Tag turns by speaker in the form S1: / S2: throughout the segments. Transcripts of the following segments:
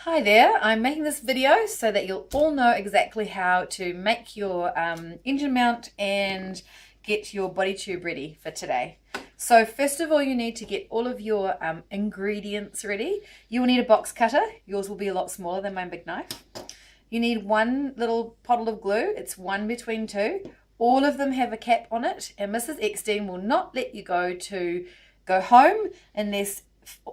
S1: Hi there, I'm making this video so that you'll all know exactly how to make your engine mount and get your body tube ready for today. So first of all, you need to get all of your ingredients ready. You will need a box cutter. Yours will be a lot smaller than my big knife. You need one little bottle of glue. It's one between two. All of them have a cap on it, and Mrs. Eckstein will not let you go home unless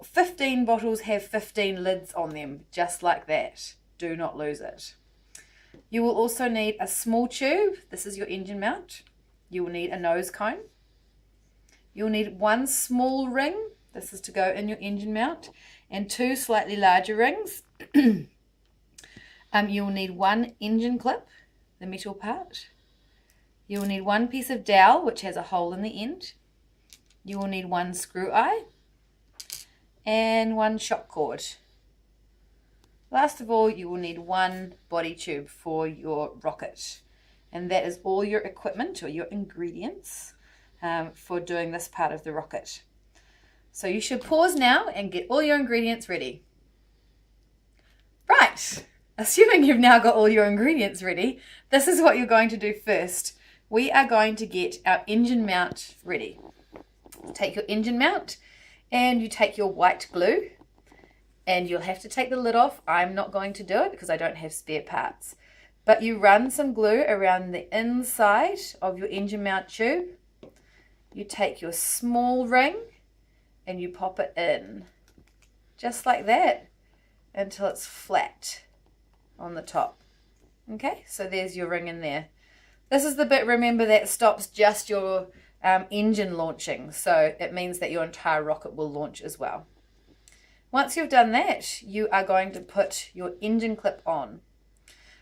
S1: 15 bottles have 15 lids on them, just like that. Do not lose it. You will also need a small tube. This is your engine mount. You will need a nose cone. You'll need one small ring. This is to go in your engine mount, and two slightly larger rings. You'll need one engine clip, the metal part. You will need one piece of dowel, which has a hole in the end. You will need one screw eye and one shock cord. Last of all, you will need one body tube for your rocket. And that is all your equipment or your ingredients for doing this part of the rocket. So you should pause now and get all your ingredients ready. Right, assuming you've now got all your ingredients ready, this is what you're going to do first. We are going to get our engine mount ready. Take your engine mount and you take your white glue, and you'll have to take the lid off. I'm not going to do it because I don't have spare parts. But you run some glue around the inside of your engine mount tube. You take your small ring and you pop it in, just like that, until it's flat on the top. Okay, so there's your ring in there. This is the bit, remember, that stops just your engine launching, so it means that your entire rocket will launch as well. Once you've done that, you are going to put your engine clip on.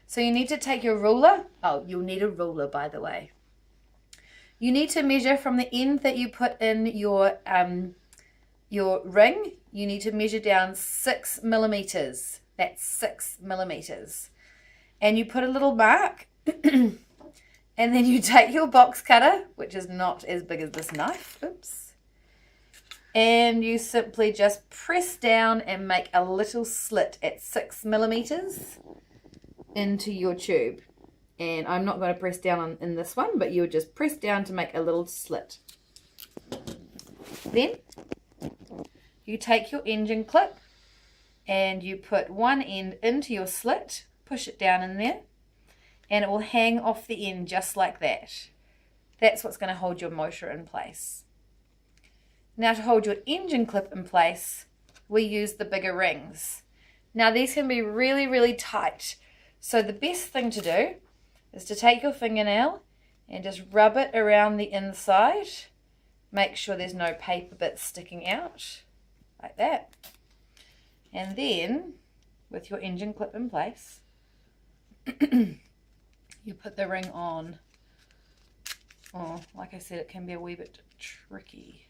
S1: So you need to take your ruler. Oh, you'll need a ruler, by the way. You need to measure from the end that you put in your ring. You need to measure down 6 millimeters. That's 6 millimeters. And you put a little mark. And then you take your box cutter, which is not as big as this knife, oops, and you simply just press down and make a little slit at 6 millimeters into your tube. And I'm not going to press down in this one, but you'll just press down to make a little slit. Then you take your engine clip and you put one end into your slit, push it down in there, and it will hang off the end just like that. That's what's going to hold your motor in place. Now, to hold your engine clip in place, we use the bigger rings. Now, these can be really, really tight. So the best thing to do is to take your fingernail and just rub it around the inside. Make sure there's no paper bits sticking out, like that. And then, with your engine clip in place, you put the ring on. Oh, like I said, it can be a wee bit tricky.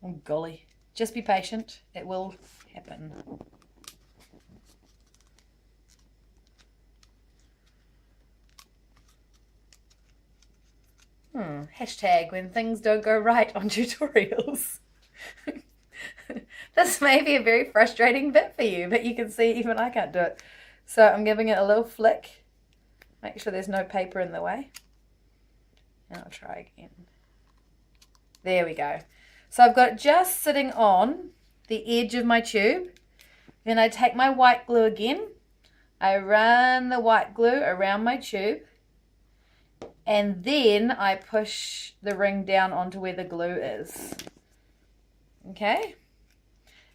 S1: Oh golly, just be patient, it will happen. Hashtag when things don't go right on tutorials. This may be a very frustrating bit for you, but you can see even I can't do it. So I'm giving it a little flick. Make sure there's no paper in the way. And I'll try again. There we go. So I've got it just sitting on the edge of my tube. Then I take my white glue again. I run the white glue around my tube. And then I push the ring down onto where the glue is. Okay?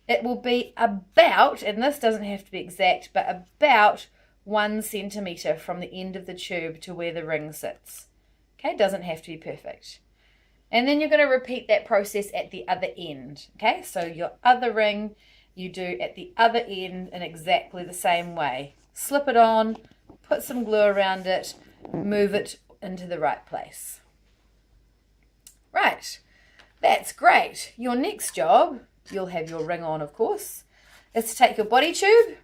S1: It will be about, and this doesn't have to be exact, but about 1 centimeter from the end of the tube to where the ring sits. Okay, doesn't have to be perfect. And then you're going to repeat that process at the other end. Okay, so your other ring you do at the other end in exactly the same way. Slip it on, put some glue around it, move it into the right place. Right, that's great. Your next job, you'll have your ring on, of course, is to take your body tube,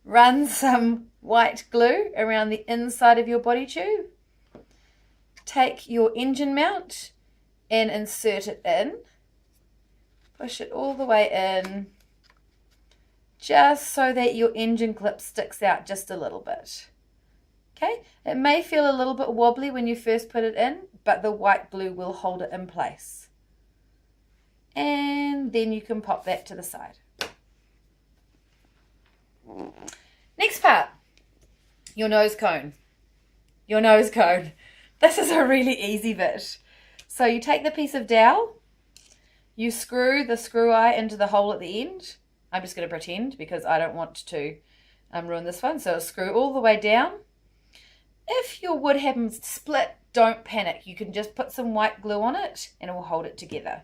S1: run some white glue around the inside of your body tube, take your engine mount and insert it in. Push it all the way in, just so that your engine clip sticks out just a little bit. Okay, it may feel a little bit wobbly when you first put it in, but the white glue will hold it in place. And then you can pop that to the side. Next part, your nose cone. Your nose cone. This is a really easy bit. So you take the piece of dowel, you screw the screw eye into the hole at the end. I'm just going to pretend because I don't want to ruin this one. So screw all the way down. If your wood happens to split, don't panic. You can just put some white glue on it and it will hold it together.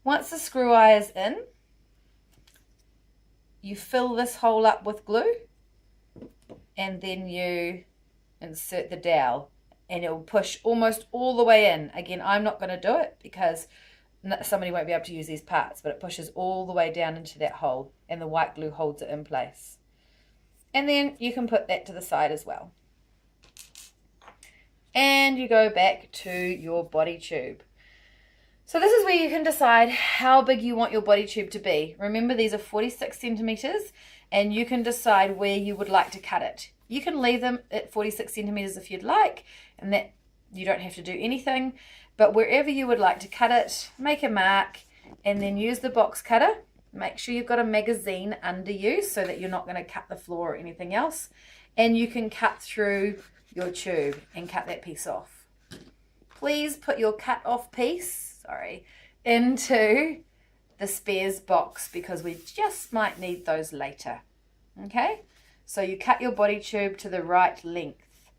S1: Once the screw eye is in, you fill this hole up with glue and then you insert the dowel and it will push almost all the way in. Again, I'm not going to do it because somebody won't be able to use these parts, but it pushes all the way down into that hole and the white glue holds it in place. And then you can put that to the side as well. And you go back to your body tube. So this is where you can decide how big you want your body tube to be. Remember, these are 46 centimeters and you can decide where you would like to cut it. You can leave them at 46 centimeters if you'd like, and that you don't have to do anything. But wherever you would like to cut it, make a mark and then use the box cutter. Make sure you've got a magazine under you so that you're not going to cut the floor or anything else. And you can cut through your tube and cut that piece off. Please put your cut off piece, into the spares box because we just might need those later. Okay? So you cut your body tube to the right length,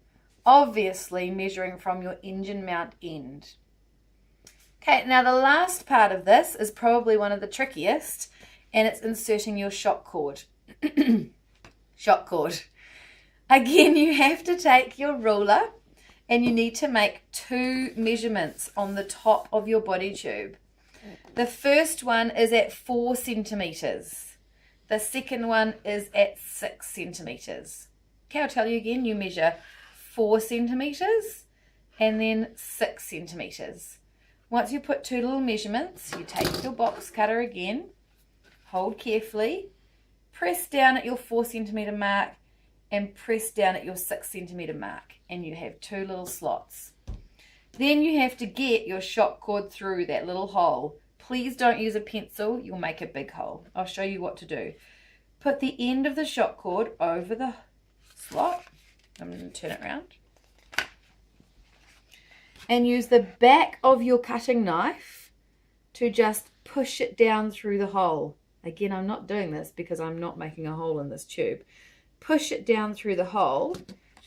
S1: obviously measuring from your engine mount end. Okay, now the last part of this is probably one of the trickiest, and it's inserting your shock cord. Shock cord. Again, you have to take your ruler and you need to make 2 measurements on the top of your body tube. The first one is at 4 centimeters. The second one is at 6 centimeters. Okay, I'll tell you again, you measure 4 centimeters and then 6 centimeters. Once you put 2 little measurements, you take your box cutter again, hold carefully, press down at your 4 centimeter mark and press down at your 6 centimeter mark, and you have 2 little slots. Then you have to get your shock cord through that little hole. Please don't use a pencil, you'll make a big hole. I'll show you what to do. Put the end of the shock cord over the slot. I'm going to turn it around. And use the back of your cutting knife to just push it down through the hole. Again, I'm not doing this because I'm not making a hole in this tube. Push it down through the hole,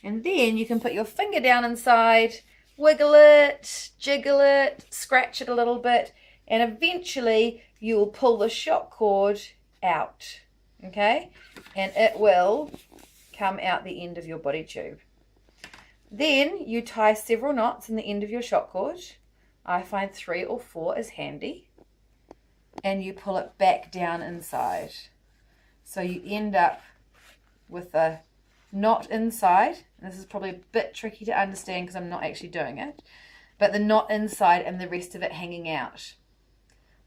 S1: and then you can put your finger down inside, wiggle it, jiggle it, scratch it a little bit, and eventually you will pull the shock cord out, okay? And it will come out the end of your body tube. Then you tie several knots in the end of your shock cord. I find 3 or 4 is handy. And you pull it back down inside. So you end up with a knot inside. This is probably a bit tricky to understand because I'm not actually doing it. But the knot inside and the rest of it hanging out.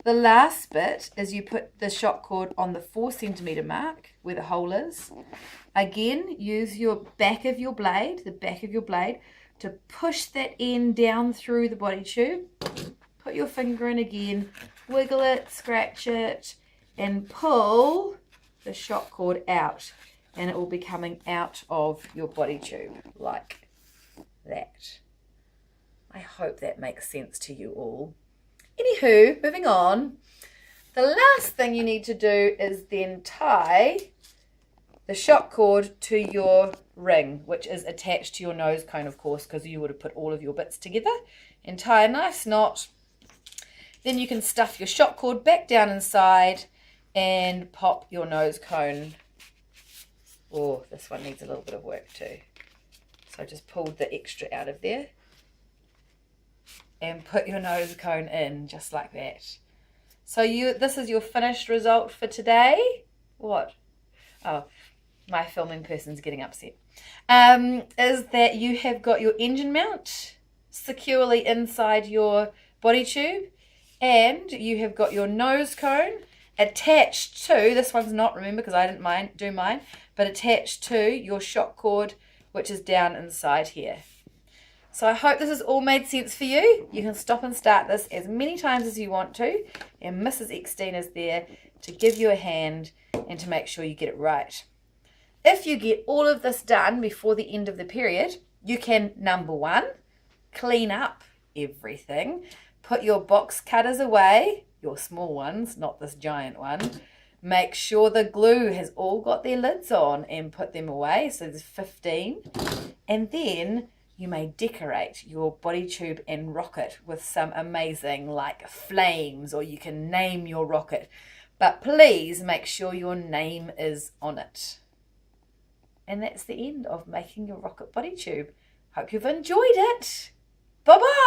S1: The last bit is you put the shock cord on the 4 centimeter mark where the hole is. Again, use your back of your blade, to push that end down through the body tube. Put your finger in again, wiggle it, scratch it, and pull the shock cord out. And it will be coming out of your body tube like that. I hope that makes sense to you all. Anywho, moving on. The last thing you need to do is then tie the shock cord to your ring, which is attached to your nose cone, of course, because you would have put all of your bits together, and tie a nice knot. Then you can stuff your shock cord back down inside and pop your nose cone. Oh, this one needs a little bit of work too. So I just pulled the extra out of there. And put your nose cone in just like that. So this is your finished result for today. What? Oh, my filming person's getting upset. Is that you have got your engine mount securely inside your body tube, and you have got your nose cone attached to, this one's not, remember, because I didn't do mine, but attached to your shock cord, which is down inside here. So I hope this has all made sense for you. You can stop and start this as many times as you want to, and Mrs. Eckstein is there to give you a hand and to make sure you get it right. If you get all of this done before the end of the period, you can, number one, clean up everything. Put your box cutters away, your small ones, not this giant one. Make sure the glue has all got their lids on and put them away. So there's 15. And then you may decorate your body tube and rocket with some amazing like flames, or you can name your rocket. But please make sure your name is on it. And that's the end of making your rocket body tube. Hope you've enjoyed it. Bye-bye.